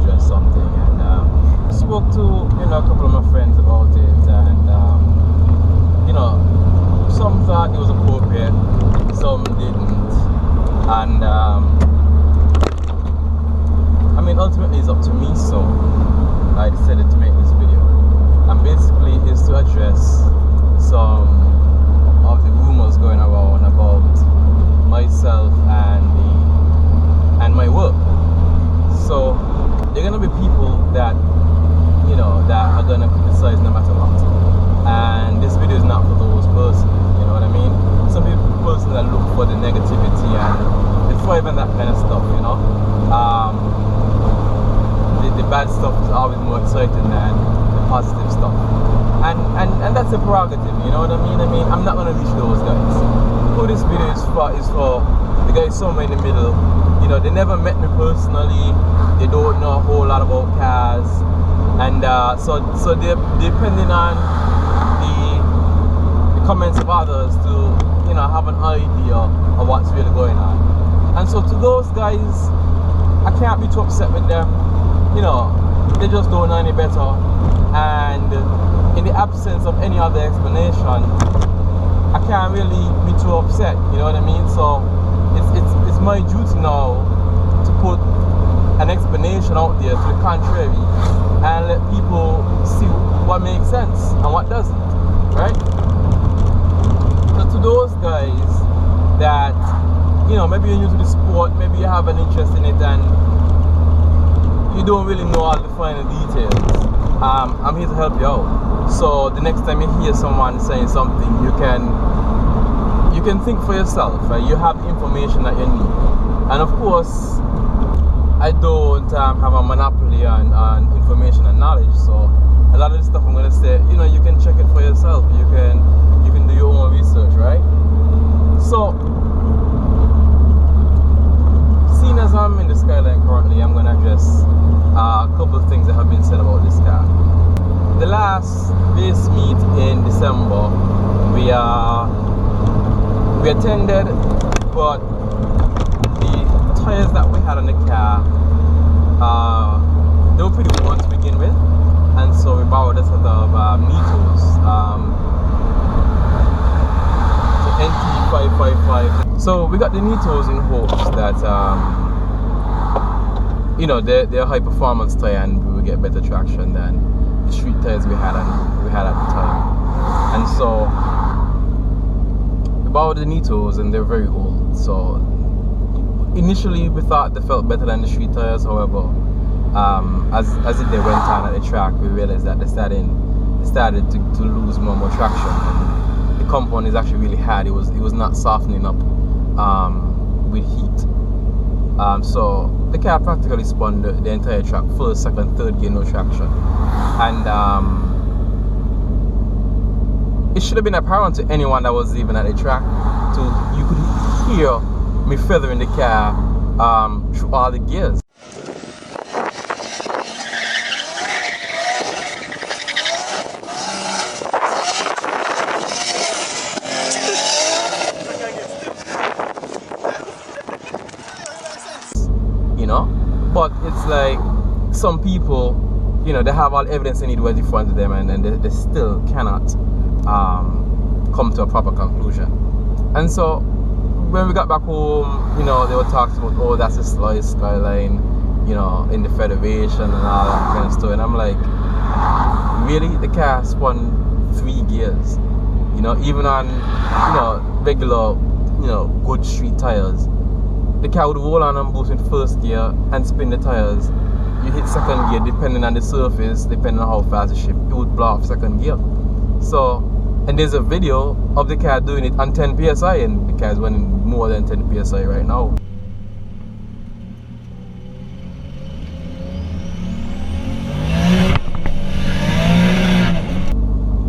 address something, and I spoke to a couple of my friends about it, and some thought it was appropriate, some didn't, and I mean, ultimately it's up to me, so I decided to make this video, and basically is to address some of the rumors going around about myself and my work. So there are gonna be people that that are gonna criticize no matter what, and this video is not for those persons. You know what I mean? Some people that look for the negativity and the thrive and that kind of stuff. The bad stuff is always more exciting than the positive stuff, and that's a prerogative. You know what I mean? I'm not gonna reach those guys. Who this video is for the guys somewhere in the middle. They never met me personally. They don't know a whole lot about cars, and so they're depending on the comments of others to have an idea of what's really going on. And so to those guys, I can't be too upset with them. They just don't know any better, and in the absence of any other explanation, I can't really be too upset. You know what I mean? So it's my duty now to put an explanation out there to the contrary and let people see what makes sense and what doesn't, right? So to those guys that maybe you're new to the sport, maybe you have an interest in it and you don't really know all the finer details, I'm here to help you out. So the next time you hear someone saying something, you can think for yourself, right? You have the information that you need. And of course, I don't have a monopoly on information and knowledge, so a lot of the stuff I'm going to say, you can check it for yourself. You can do your own research, right? So, seeing as I'm in the Skyline currently, I'm going to address a couple of things that have been said about this car. The last base meet in December, we attended, but the tires that we had on the car, they were pretty worn to begin with, and so we borrowed a set of Nitos, the NT555. So we got the Nitos in hopes that they're high performance tire and we will get better traction than the street tires we had at the time. And so we borrowed the Nitos, and they're very old. So initially we thought they felt better than the street tires. However, as they went on at the track, we realized that they started to lose more traction. And the compound is actually really hard. It was not softening up with heat. So the car practically spun the entire track, first, second, third gear, no traction. And it should have been apparent to anyone that was even at the track. You could hear me feathering the car through all the gears. But it's like some people, they have all evidence they need right in front of them, and they still cannot come to a proper conclusion. And so when we got back home, they were talking about, oh, that's a skyline, in the Federation and all that kind of stuff. And I'm like, really? The car spun 3 gears, even on, regular, good street tires. The car would roll on and boost in first gear and spin the tires. You hit second gear, depending on the surface, depending on how fast the shift, it would blow off second gear. So, and there's a video of the car doing it on 10 psi, and the car is running more than 10 psi right now.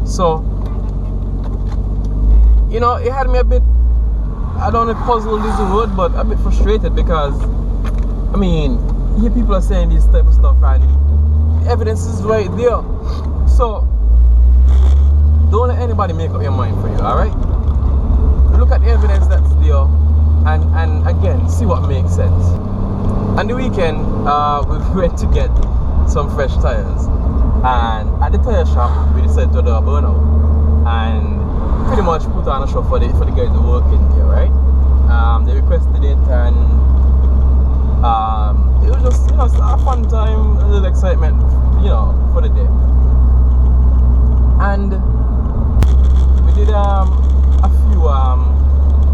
So, it had me a bit, I don't know if puzzled is the word, but a bit frustrated, because you hear people are saying this type of stuff and the evidence is right there. So don't let anybody make up your mind for you, alright? Look at the evidence that's there and again see what makes sense. On the weekend we went to get some fresh tires, and at the tire shop we decided to do a burnout and pretty much put on a show for the guys who work in there, right? They requested it, and it was just, you know, a fun time, a little excitement, you know, for the day. And we did a few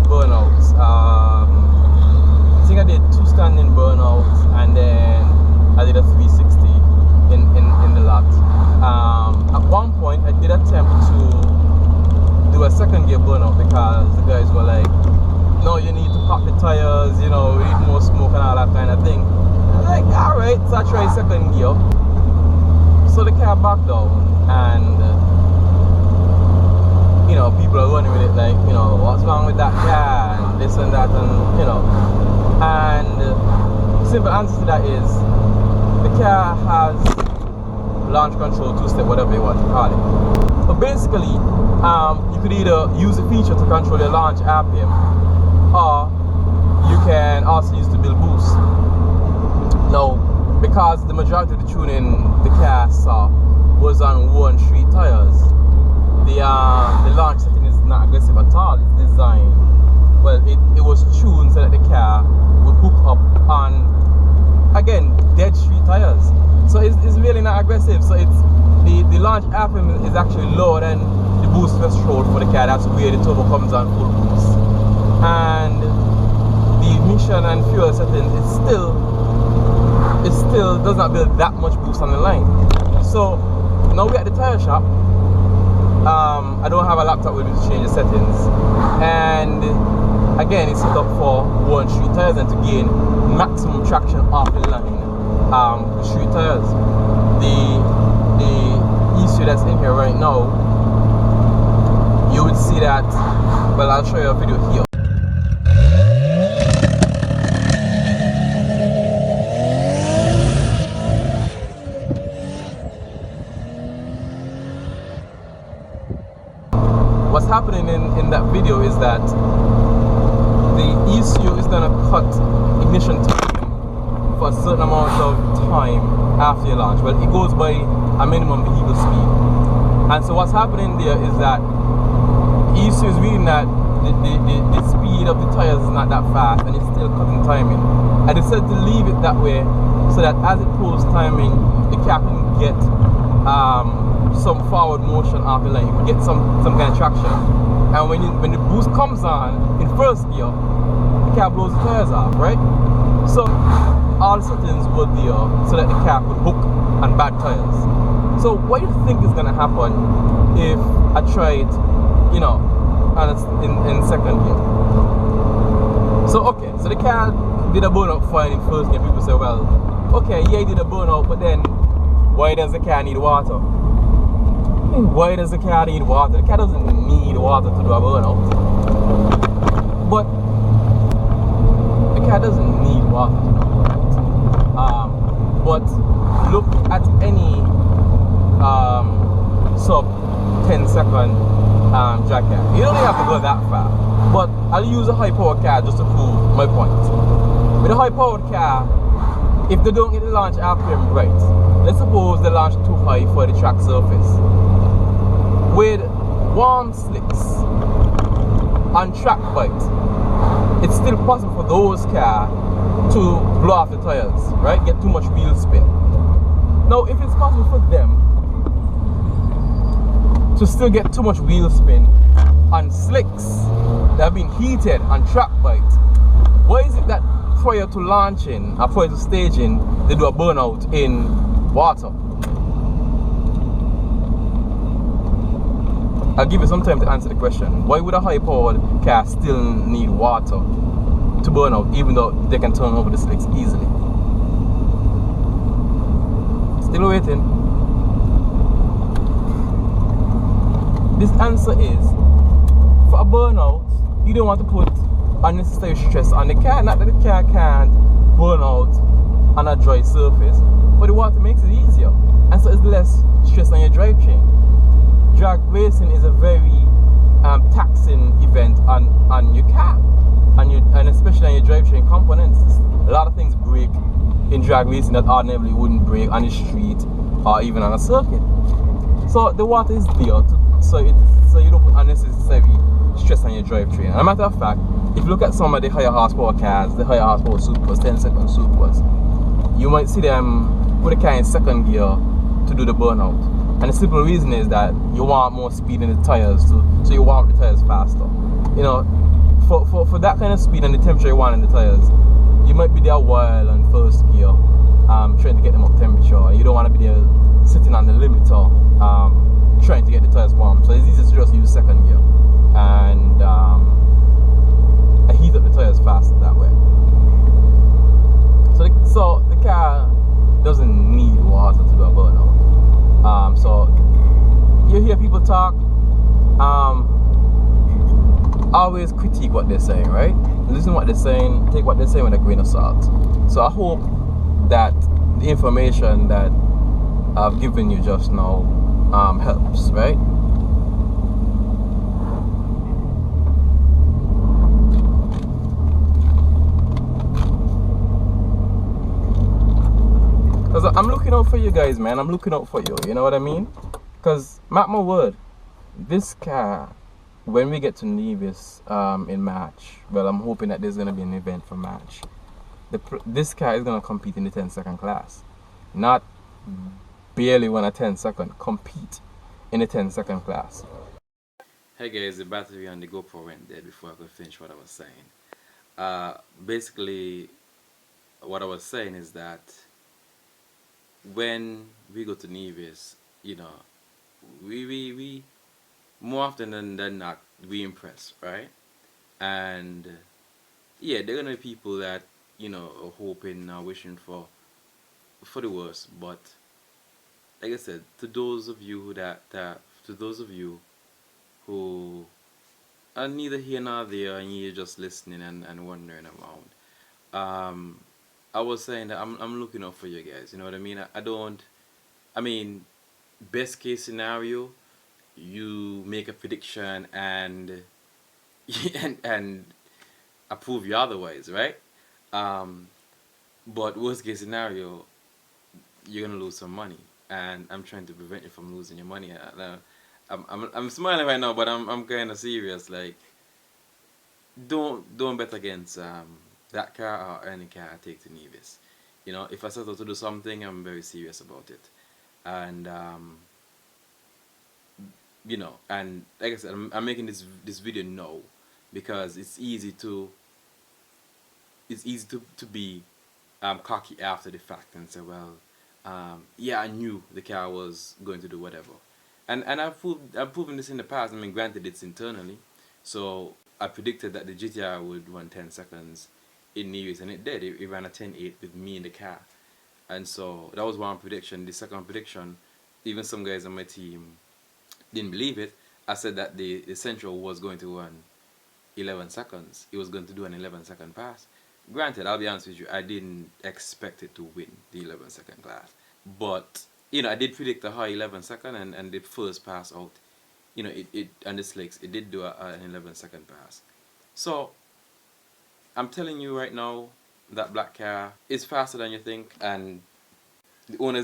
burnouts. I think I did 2 standing burnouts, and then I did a 360 in the lot. At one point I did attempt to do a second gear burnout because the guys were like, no, you need to pop the tires, you know, we need more smoke and all that kind of thing. I was like, alright, so I tried second gear. So the car backed down, and you know, people are running with it like, you know, what's wrong with that car and this and that, and you know. And the simple answer to that is the car has launch control 2-step, whatever you want to call it. But basically, you could either use the feature to control your launch RPM, or you can also use the build boost. Now, because the majority of the tuning the car saw was on 1 street tires, the launch setting is not aggressive at all. It's designed, well, it was tuned so that the car would hook up on, again, dead street tires. So it's really not aggressive. So it's the launch RPM is actually lower than the boost threshold for the car. That's where the turbo comes on full boost. And the emission and fuel settings, it still does not build that much boost on the line. So now we're at the tire shop. I don't have a laptop with me to change the settings, and again, it's set up for 1 street tires and to gain maximum traction off the line with street tires. The issue that's in here right now, you would see that, well, I'll show you a video here. What's happening in that video is that the ECU is going to cut ignition time for a certain amount of time after your launch. Well, it goes by a minimum vehicle speed. And so what's happening there is that ECU is reading that the speed of the tires is not that fast, and it's still cutting timing. I decided to leave it that way so that as it pulls timing, the car can get some forward motion off the line. You can get some kind of traction. And when the boost comes on in first gear, the car blows the tires off, right? So all the settings were there so that the car could hook on bad tires. So what do you think is gonna happen if I try it, you know, in second gear? So okay, so the car did a burnout fine in first gear. People say, well, okay, yeah, it did a burnout, but then why does the car need water? Why does the car need water? The car doesn't need water to do a burnout. But the car doesn't need water to do a burnout. But look at any sub 10-second drag car. You don't even have to go that far. But I'll use a high powered car just to prove my point. With a high powered car, if they don't get the launch RPM right, let's suppose they launch too high for the track surface. With warm slicks on track bite, it's still possible for those cars to blow off the tires, right? Get too much wheel spin. Now, if it's possible for them to still get too much wheel spin on slicks that have been heated on track bite, why is it that prior to launching or prior to staging they do a burnout in water? I'll give you some time to answer the question. Why would a high-powered car still need water to burn out, even though they can turn over the slicks easily? Still waiting. This answer is, for a burnout, you don't want to put unnecessary stress on the car. Not that the car can't burn out on a dry surface, but the water makes it easier, and so it's less stress on your drivetrain. Drag racing is a very taxing event on your car, and especially on your drivetrain components. A lot of things break in drag racing that ordinarily wouldn't break on the street or even on a circuit. So the water is there so you don't put unnecessary stress on your drivetrain. And a matter of fact, if you look at some of the higher horsepower cars, the higher horsepower supers, 10-second supers, you might see them put a car in second gear to do the burnout. And the simple reason is that you want more speed in the tires, so you want the tires faster. You know, for that kind of speed and the temperature you want in the tires, you might be there a while on first gear, trying to get them up temperature. You don't want to be there sitting on the limiter, trying to get the tires warm. So it's easier to just use second gear and heat up the tires faster that way. So the car doesn't need water to do a burnout. So you hear people talk, always critique what they're saying, right? Listen to what they're saying, take what they're saying with a grain of salt. So I hope that the information that I've given you just now helps, right? Because I'm looking out for you guys, man. I'm looking out for you, you know what I mean? Because, mark my word, this car, when we get to Nevis in March, well, I'm hoping that there's going to be an event for March. This car is going to compete in the 10-second class. Not barely win a 10-second, compete in the 10-second class. Hey guys, the battery on the GoPro went dead before I could finish what I was saying. Basically, what I was saying is that when we go to Nevis, you know, we more often than not, we impress, right? And yeah, there are gonna be people that, you know, are hoping, wishing for the worst. But like I said, to those of you who are neither here nor there and you're just listening and wondering around, I was saying that I'm looking out for you guys. You know what I mean? I mean, best case scenario, you make a prediction and and approve you otherwise, right? But worst case scenario, you're gonna lose some money, and I'm trying to prevent you from losing your money. I'm smiling right now, but I'm kind of serious. Like, don't bet against that car or any car I take to Nevis. You know, if I set out to do something, I'm very serious about it, and you know, and like I said, I'm making this video now because it's easy to be cocky after the fact and say, well, yeah, I knew the car was going to do whatever, and I've proven this in the past. I mean, granted, it's internally, so I predicted that the GTR would run 10 seconds in Nevis, and it did. It ran a 10.8 with me in the car, and so that was one prediction. The second prediction, even some guys on my team didn't believe it. I said that the Central was going to run 11 seconds. It was going to do an 11-second pass. Granted, I'll be honest with you, I didn't expect it to win the 11-second class. But, you know, I did predict a high 11-second, and the first pass out, you know, it on the slicks, it did do an 11-second pass. So, I'm telling you right now, that black car is faster than you think, and the owner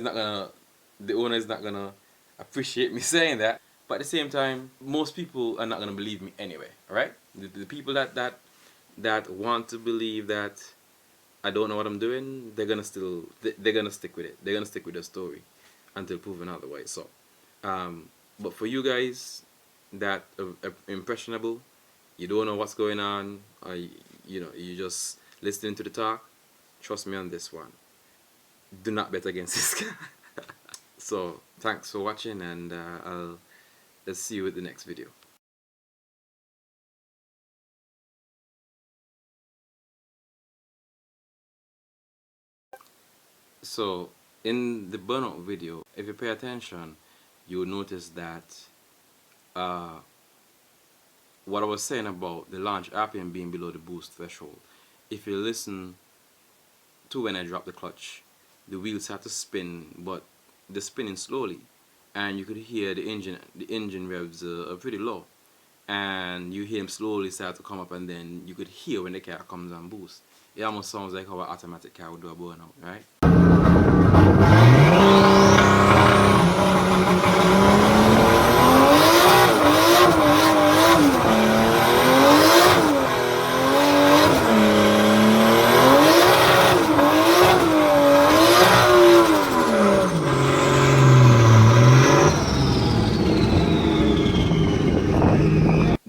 is not gonna appreciate me saying that. But at the same time, most people are not gonna believe me anyway. Alright? The people that want to believe that I don't know what I'm doing, they're gonna stick with it. They're gonna stick with the story until proven otherwise. So, but for you guys that are impressionable, you don't know what's going on, or you know, you just listening to the talk, trust me on this one. Do not bet against this guy. So, thanks for watching, and I'll see you with the next video. So, in the burnout video, if you pay attention, you will notice that what I was saying about the launch RPM being below the boost threshold, if you listen to when I drop the clutch, the wheels start to spin, but they're spinning slowly, and you could hear the engine revs are pretty low, and you hear them slowly start to come up, and then you could hear when the car comes on boost. It almost sounds like how an automatic car would do a burnout, right?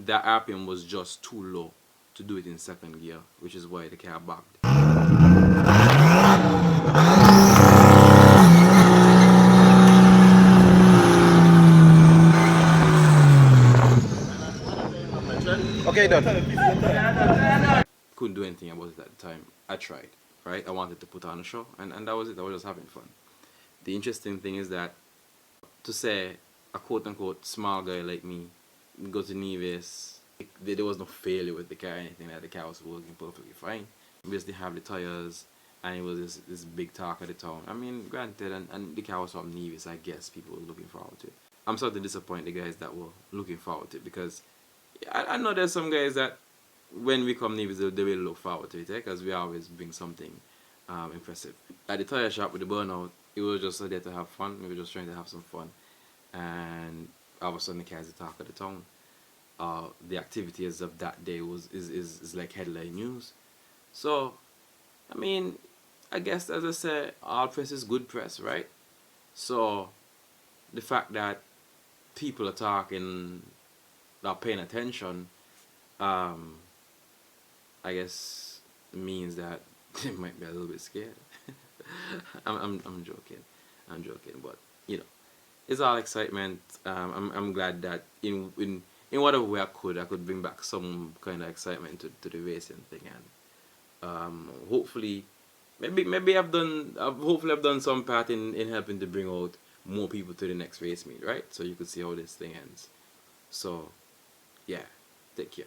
That RPM was just too low to do it in second gear, which is why the car backed. Okay, done. Couldn't do anything about it at the time. I tried, right? I wanted to put on a show, and that was it. I was just having fun. The interesting thing is that to say a quote unquote small guy like me go to Nevis, there was no failure with the car or anything. That the car was working perfectly fine. We just didn't have the tires, and it was this big talk of the town. I mean, granted, and the car was from Nevis. I guess people were looking forward to it. I'm sort of disappointed the guys that were looking forward to it, because I know there's some guys that when we come Nevis they will look forward to it, because we always bring something impressive. At the tire shop with the burnout, it was just there to have fun. We were just trying to have some fun, and all of a sudden the car's the talk of the town. The activities of that day is like headline news. So, I mean, I guess as I say, all press is good press, right? So, the fact that people are talking, are paying attention, I guess means that they might be a little bit scared. I'm joking. I'm joking, but you know, it's all excitement. I'm glad that in whatever way I could bring back some kind of excitement to the racing thing, and hopefully, maybe I've done some part in helping to bring out more people to the next race meet, right? So you could see how this thing ends. So, yeah, take care.